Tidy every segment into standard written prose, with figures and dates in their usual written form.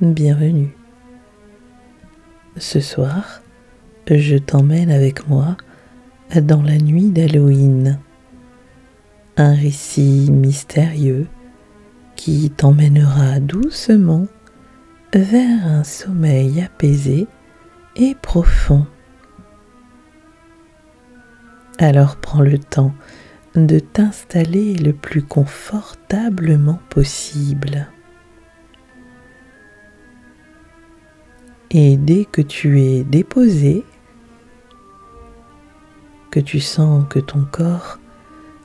bienvenue. Ce soir, je t'emmène avec moi dans la nuit d'Halloween. Un récit mystérieux qui t'emmènera doucement vers un sommeil apaisé et profond. Alors prends le temps de t'installer le plus confortablement possible. Et dès que tu es déposé, que tu sens que ton corps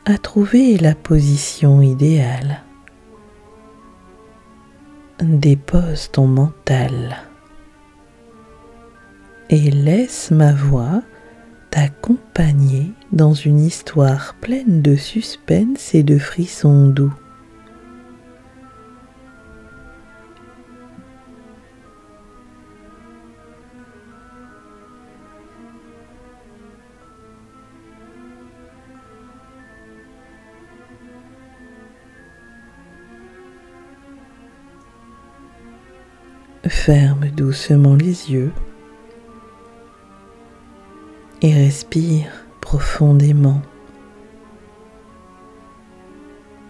a trouvé la position idéale, dépose ton mental et laisse ma voix t'accompagner dans une histoire pleine de suspense et de frissons doux. Ferme doucement les yeux et respire profondément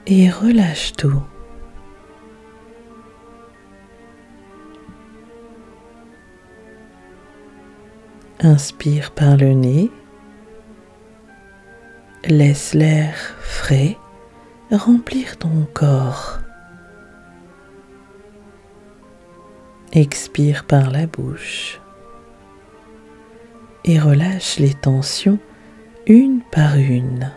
et relâche tout. Inspire par le nez, laisse l'air frais remplir ton corps. Expire par la bouche et relâche les tensions une par une.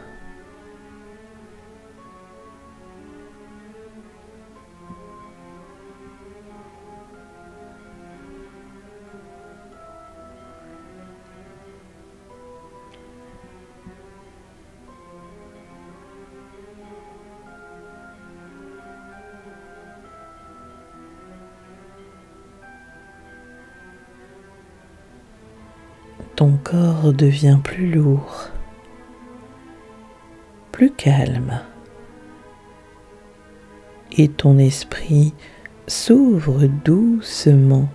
Ton corps devient plus lourd, plus calme, et ton esprit s'ouvre doucement.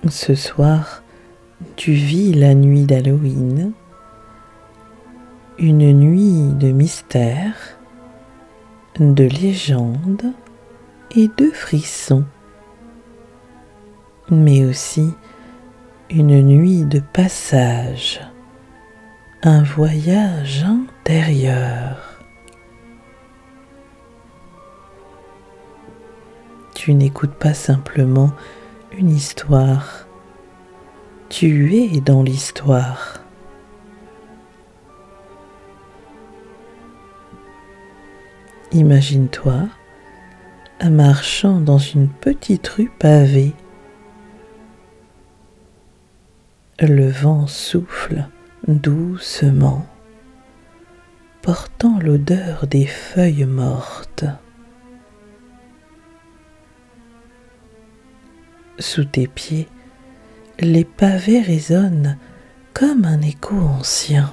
Ce soir, tu vis la nuit d'Halloween, une nuit de mystère, de légende et de frissons, mais aussi une nuit de passage, un voyage intérieur. Tu n'écoutes pas simplement une histoire, tu es dans l'histoire. Imagine-toi marchant dans une petite rue pavée. Le vent souffle doucement, portant l'odeur des feuilles mortes. Sous tes pieds, les pavés résonnent comme un écho ancien.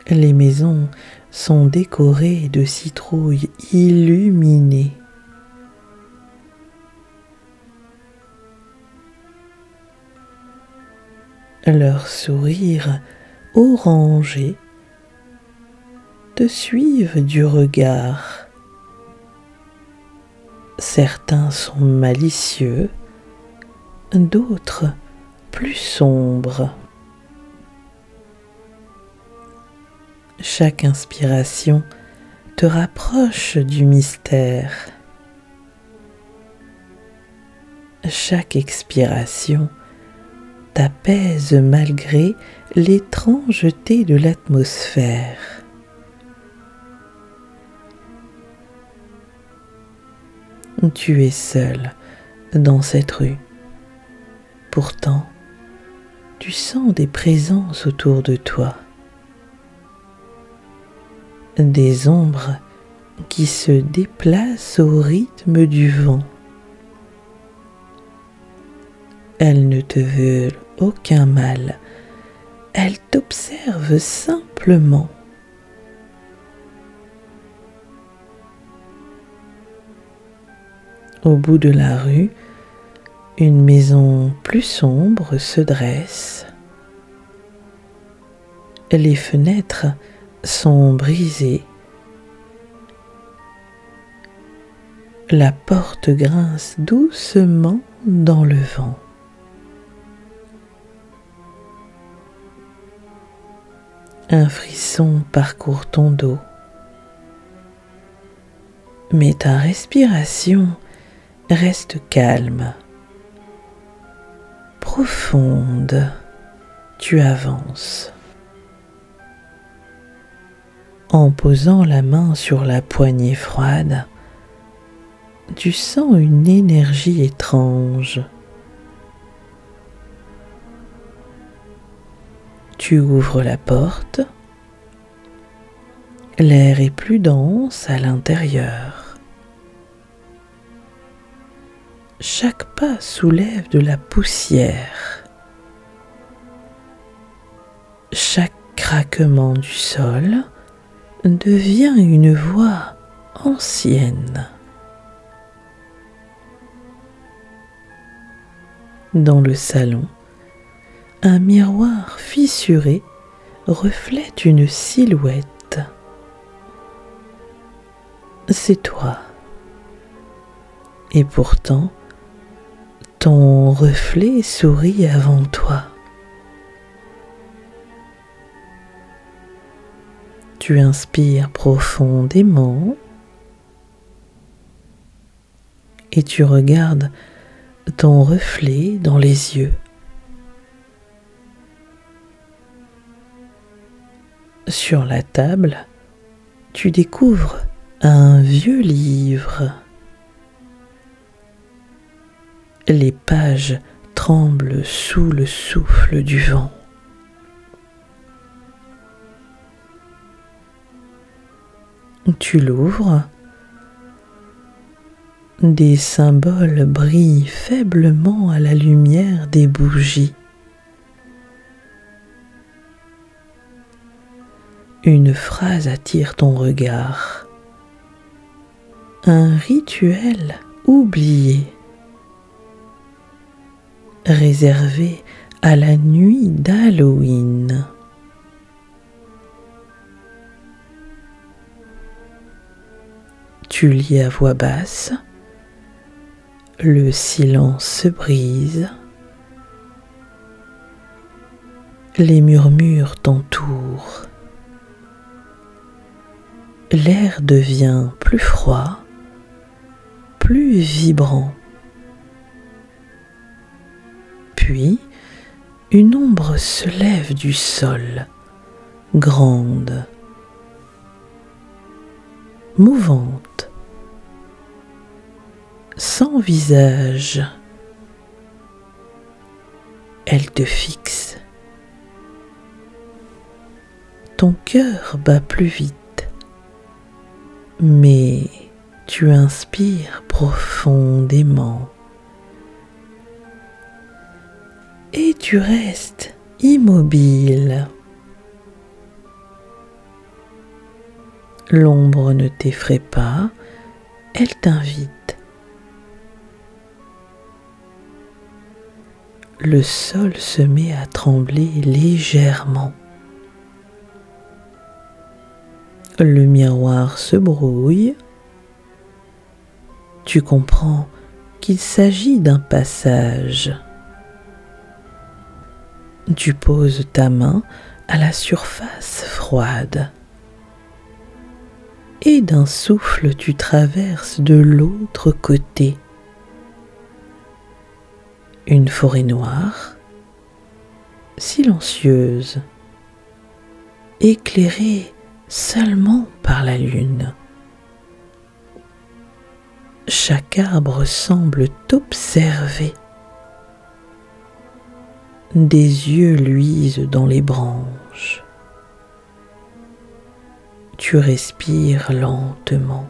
Les maisons sont décorées de citrouilles illuminées. Leurs sourires orangés te suivent du regard. Certains sont malicieux, d'autres plus sombres. Chaque inspiration te rapproche du mystère. Chaque expiration t'apaise malgré l'étrangeté de l'atmosphère. Tu es seul dans cette rue. Pourtant, tu sens des présences autour de toi. Des ombres qui se déplacent au rythme du vent. Elles ne te veulent aucun mal, elles t'observent simplement. Au bout de la rue, une maison plus sombre se dresse. Les fenêtres sont brisées. La porte grince doucement dans le vent. Un frisson parcourt ton dos. Mais ta respiration reste calme, profonde. Tu avances. En posant la main sur la poignée froide, tu sens une énergie étrange. Tu ouvres la porte. L'air est plus dense à l'intérieur. Chaque pas soulève de la poussière. Chaque craquement du sol devient une voix ancienne. Dans le salon, un miroir fissuré reflète une silhouette. C'est toi. Et pourtant, ton reflet sourit avant toi. Tu inspires profondément et tu regardes ton reflet dans les yeux. Sur la table, tu découvres un vieux livre. Les pages tremblent sous le souffle du vent. Tu l'ouvres. Des symboles brillent faiblement à la lumière des bougies. Une phrase attire ton regard. Un rituel oublié, réservé à la nuit d'Halloween. Tu lis à voix basse. Le silence se brise. Les murmures t'entourent. L'air devient plus froid, plus vibrant. Puis, une ombre se lève du sol, grande, mouvante, sans visage. Elle te fixe. Ton cœur bat plus vite, mais tu inspires profondément et tu restes immobile. L'ombre ne t'effraie pas, elle t'invite. Le sol se met à trembler légèrement. Le miroir se brouille. Tu comprends qu'il s'agit d'un passage. Tu poses ta main à la surface froide. Et d'un souffle, tu traverses de l'autre côté. Une forêt noire, silencieuse, éclairée seulement par la lune. Chaque arbre semble t'observer. Des yeux luisent dans les branches. Tu respires lentement,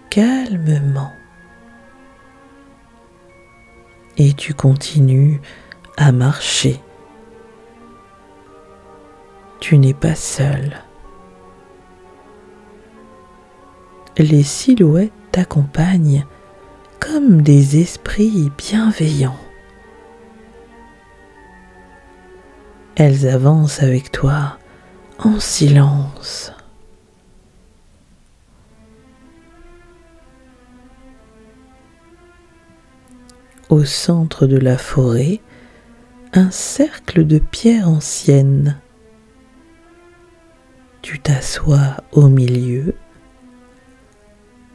calmement. Et tu continues à marcher. Tu n'es pas seul. Les silhouettes t'accompagnent comme des esprits bienveillants. Elles avancent avec toi en silence. Au centre de la forêt, un cercle de pierres anciennes. Tu t'assois au milieu.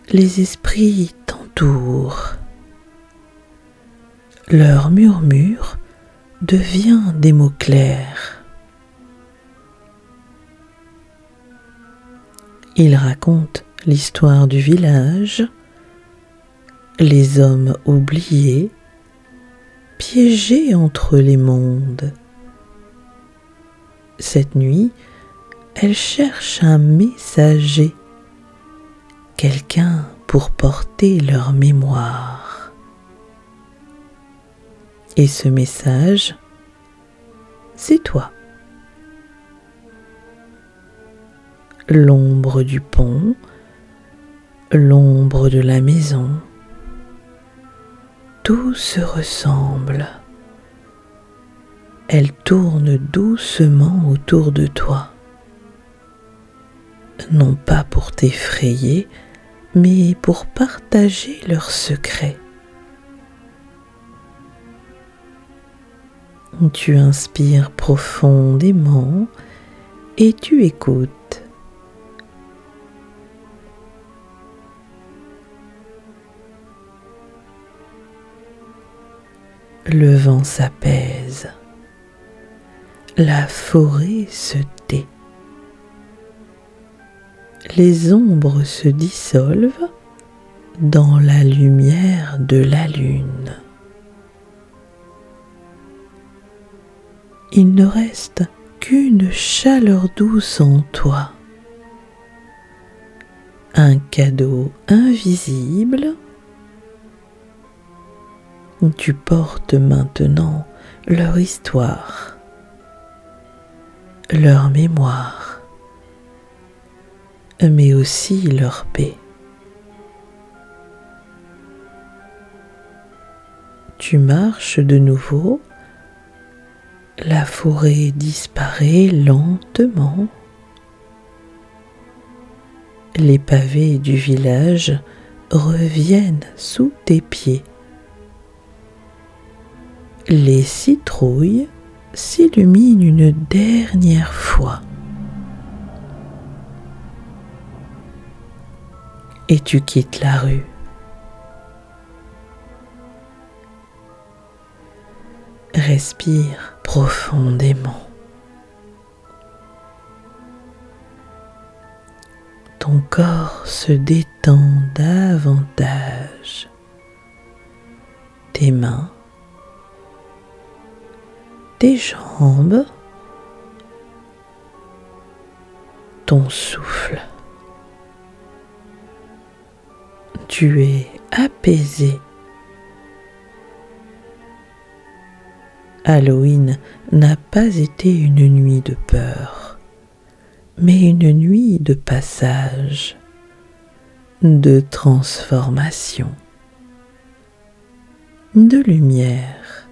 Les esprits t'entourent. Leur murmure devient des mots clairs. Ils racontent l'histoire du village, les hommes oubliés, piégés entre les mondes. Cette nuit, elles cherchent un messager, quelqu'un pour porter leur mémoire. Et ce message, c'est toi. L'ombre du pont, l'ombre de la maison, tout se ressemble. Elles tournent doucement autour de toi, non pas pour t'effrayer, mais pour partager leurs secrets. Tu inspires profondément et tu écoutes. Le vent s'apaise. La forêt se tait. Les ombres se dissolvent dans la lumière de la lune. Il ne reste qu'une chaleur douce en toi, un cadeau invisible. Tu portes maintenant leur histoire, leur mémoire, mais aussi leur paix. Tu marches de nouveau. La forêt disparaît lentement. Les pavés du village reviennent sous tes pieds. Les citrouilles s'illuminent une dernière fois. Et tu quittes la rue. Respire profondément. Ton corps se détend davantage. Tes mains, tes jambes, ton souffle. Tu es apaisé. Halloween n'a pas été une nuit de peur, mais une nuit de passage, de transformation, de lumière.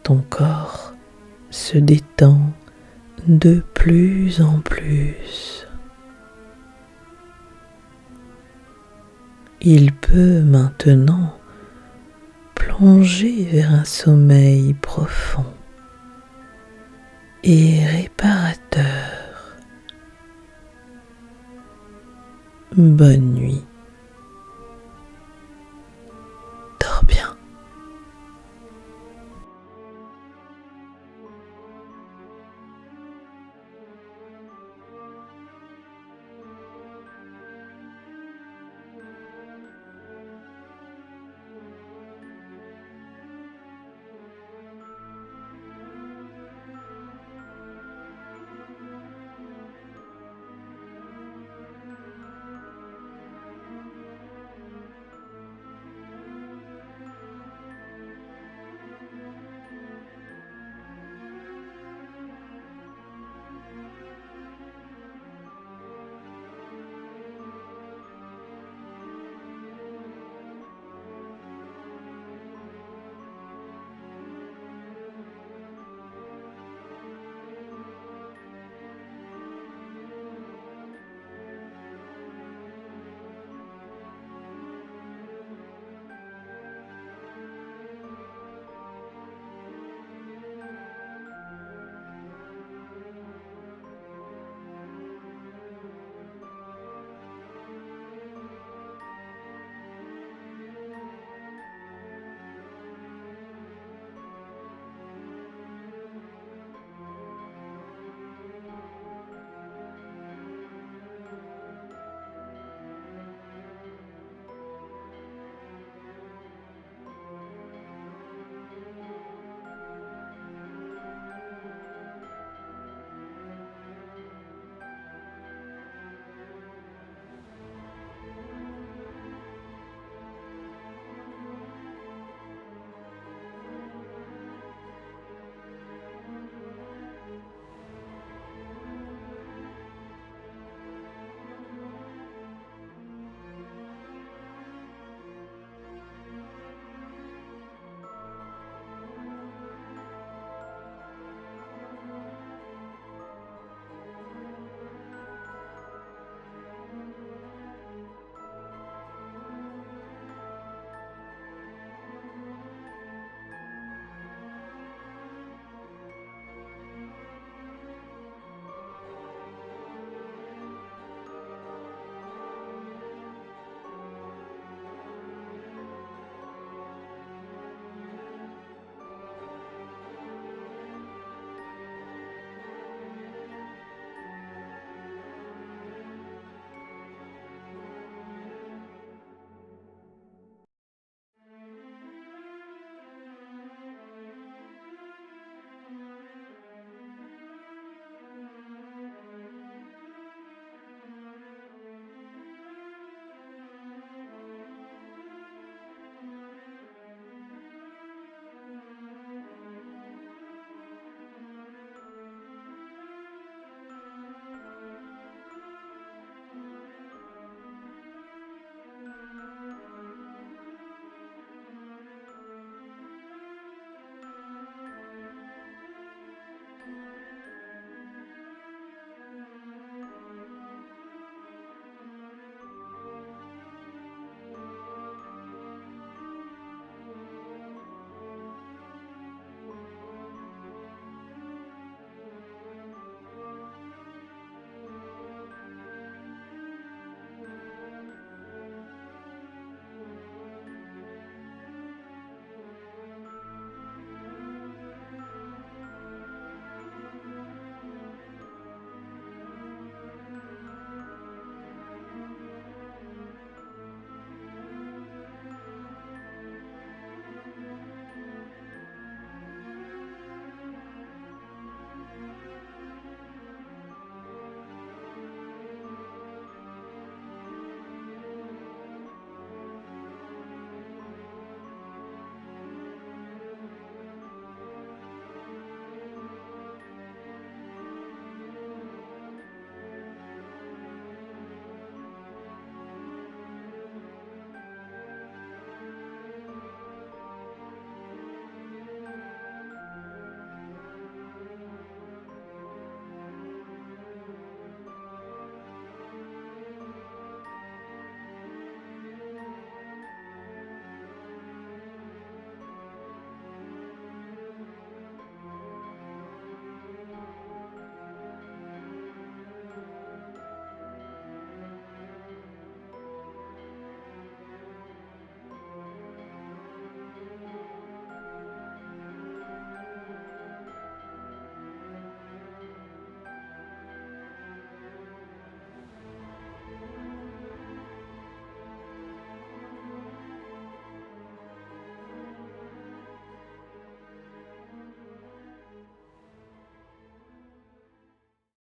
Ton corps se détend de plus en plus. Il peut maintenant plonger vers un sommeil profond et réparateur. Bonne nuit.